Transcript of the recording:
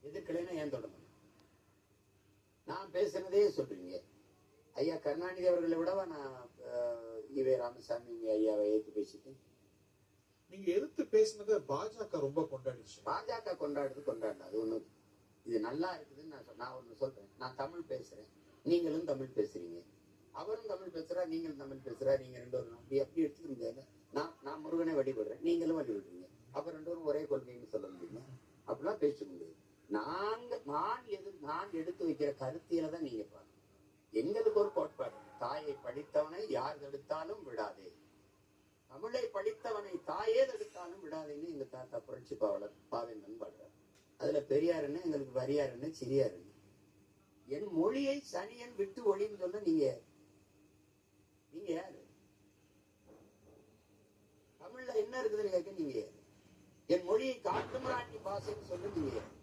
எதிர்க்கலைன்னா ஏன் தொடங்கணும்? நான் பேசுனதே சொல்றீங்க. ஐயா கருணாநிதி அவர்களை விடவா நான் ஈவே ராமசாமி ஐயாவை ஏற்று பேசிட்டேன்? நீங்க எதிர்த்து பேசினதை பாஜக ரொம்ப கொண்டாடிச்சு. பாஜக கொண்டாடல. அது ஒண்ணு. இது நல்லா இருக்குதுன்னு நான் ஒண்ணு சொல்றேன். நான் தமிழ் பேசுறேன், நீங்களும் தமிழ் பேசுறீங்க. அவரும் தமிழ் பேசுறா, நீங்களும் தமிழ் பேசுறா. நீங்க ரெண்டு பேரும் அப்படி எடுத்துக்க. நான் முருகனை வழிபடுறேன், நீங்களும் வழிபடுறீங்க. அப்ப ரெண்டு பேரும் ஒரே கொள்கைன்னு சொல்ல முடியுமா? அப்படிலாம் பேச முடியாது. நான் எடுத்து வைக்கிற கருத்தியில தான் நீங்க பாருங்க. எங்களுக்கு ஒரு கோட்பாடு, தாயை படித்தவனை யார் தடுத்தாலும் விடாதே, தமிழை படித்தவனை தாயே தடுத்தாலும் விடாதேன்னு எங்க தாத்தா புரட்சி பாவலர் பாவேந்தன் பாடுறார். அதுல பெரியார் என்ன, எங்களுக்கு வரியார் என்ன, சிறியார் என்ன? என் மொழியை சனியன் விட்டு ஒளின்னு சொல்ல நீங்க யாரு? தமிழ்ல என்ன இருக்குதுன்னு கேட்க நீங்க யாரு? என் மொழியை காட்டுமிராண்டி பாசைன்னு சொல்ல நீங்க யாரு?